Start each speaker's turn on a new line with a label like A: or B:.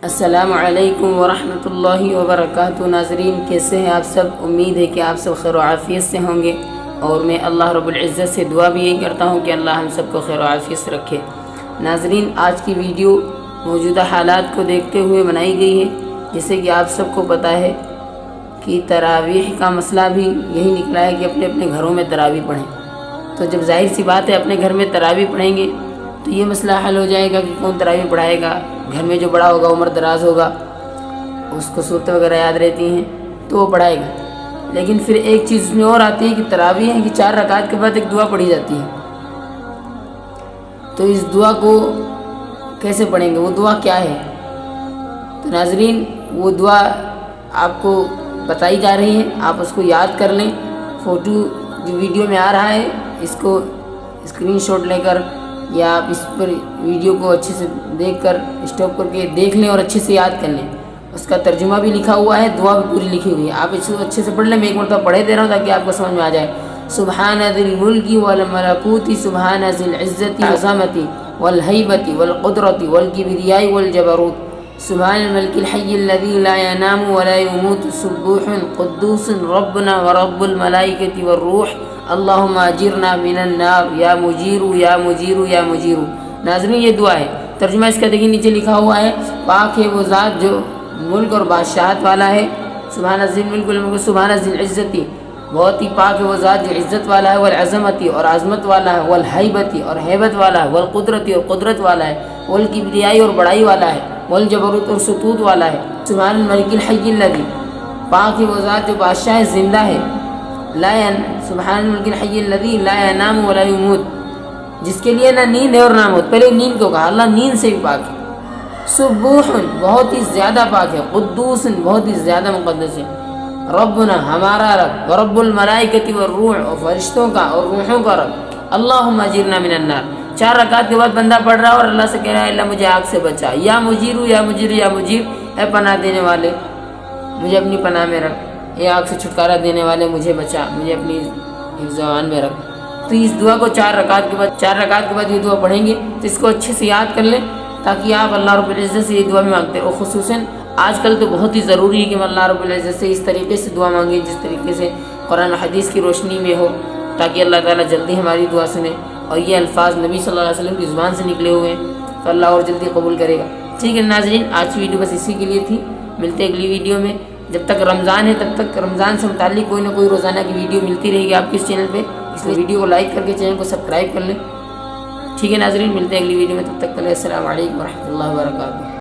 A: السلام علیکم ورحمۃ اللہ وبرکاتہ۔ ناظرین، کیسے ہیں آپ سب؟ امید ہے کہ آپ سب خیر و عافیت سے ہوں گے، اور میں اللہ رب العزت سے دعا بھی یہی کرتا ہوں کہ اللہ ہم سب کو خیر و عافیت سے رکھے۔ ناظرین، آج کی ویڈیو موجودہ حالات کو دیکھتے ہوئے بنائی گئی ہے، جیسے کہ آپ سب کو پتہ ہے کہ تراویح کا مسئلہ بھی یہی نکلا ہے کہ اپنے اپنے گھروں میں تراویح پڑھیں۔ تو جب ظاہر سی بات ہے اپنے گھر میں تراویح پڑھیں گے تو یہ مسئلہ حل ہو جائے گا کہ کون تراویح پڑھائے گا۔ گھر میں جو بڑا ہوگا، عمر دراز ہوگا، اس کو صورتیں وغیرہ یاد رہتی ہیں تو وہ پڑھائے گا۔ لیکن پھر ایک چیز اس میں اور آتی ہے کہ تراویح ہے کہ 4 رکعات کے بعد ایک دعا پڑھی جاتی ہے، تو اس دعا کو کیسے پڑھیں گے؟ وہ دعا کیا ہے؟ تو ناظرین، وہ دعا آپ کو بتائی جا رہی ہے، آپ اس کو یاد کر لیں۔ فوٹو جو ویڈیو میں آ رہا ہے، اس کو اسکرین شاٹ لے کر یا آپ اس پر ویڈیو کو اچھے سے دیکھ کر اسٹاپ کر کے دیکھ لیں اور اچھے سے یاد کر لیں۔ اس کا ترجمہ بھی لکھا ہوا ہے، دعا بھی پوری لکھی ہوئی ہے، آپ اس کو اچھے سے پڑھ لیں۔ میں ایک مرتبہ پڑھے دے رہا ہوں تاکہ آپ کو سمجھ میں آ جائے۔ سبحان ذی الملک والملکوت، سبحان ذی العزت والعظمت والہیبت والقدرت والکبریاء والجبروت، سبحان الملک الحی الذی لا ینام ولا یموت، سبوح قدوس ربنا ورب الملائکۃ والروح، اللہم اجرنا من النار یا مجیر یا مجیر یا مجیر۔ ناظرین، یہ دعا ہے۔ ترجمہ اس کا دیکھیں، نیچے لکھا ہوا ہے، پاک ہے وہ ذات جو ملک اور بادشاہت والا ہے۔ سبحان ذی الملک والملک، سبحان ذی العزت، بہت ہی پاک ہے وہ ذات جو عزت والا ہے، والعظمت اور عظمت والا ہے، والہیبت اور ہیبت والا ہے، والقدرت اور قدرت والا ہے، والکبریاء اور بڑائی والا ہے، والجبروت اور سطوت والا ہے۔ سبحان الملک الحی الذی، پاک ہے وہ ذات جو بادشاہ زندہ ہے، سبحان الملک الحی الذی لا ینام ولا یموت، جس کے لیے نہ نیند ہے اور نہ موت۔ پہلے نیند کو کہا، اللہ نیند سے بھی پاک ہے۔ سبوح، بہت ہی زیادہ پاک ہے۔ قدوس، بہت ہی زیادہ مقدس ہے۔ ربنا، ہمارا رب، ورب الملائکۃ والروح، اور فرشتوں کا اور روحوں کا رب۔ اللہم اجرنا من النار، 4 رکعات کے بعد بندہ پڑھ رہا ہے اور اللہ سے کہہ رہا ہے، اللہ مجھے آگ سے بچا۔ یا مجیر یا مجیر یا مجیر، اے پناہ دینے والے مجھے اپنی پناہ میں رکھ، اے آگ سے چھٹکارا دینے والے مجھے بچا، مجھے اپنی حفظ و امان میں رکھ۔ تو اس دعا کو 4 رکعات کے بعد یہ دعا پڑھیں گے تو اس کو اچھے سے یاد کر لیں، تاکہ آپ اللہ رب العزت سے یہ دعا بھی مانگتے ہیں۔ اور خصوصاً آج کل تو بہت ہی ضروری ہے کہ ہم اللہ رب العزت سے اس طریقے سے دعا مانگیں جس طریقے سے قرآن و حدیث کی روشنی میں ہو، تاکہ اللہ تعالیٰ جلدی ہماری دعا سنے۔ اور یہ الفاظ نبی صلی اللہ علیہ وسلم کی زبان سے نکلے ہوئے ہیں، تو اللہ اور جلدی قبول کرے گا۔ ٹھیک ہے ناظرین، آج کی ویڈیو بس اسی کے لیے تھی، ملتے ہیں اگلی ویڈیو میں۔ جب تک رمضان ہے تب تک رمضان سے متعلق کوئی نہ کوئی روزانہ کی ویڈیو ملتی رہے گی آپ کے اس چینل پہ، اس لیے ویڈیو کو لائک کر کے چینل کو سبسکرائب کر لیں۔ ٹھیک ہے ناظرین، ملتے ہیں اگلی ویڈیو میں، تب تک کے لیے السلام علیکم ورحمۃ اللہ وبرکاتہ۔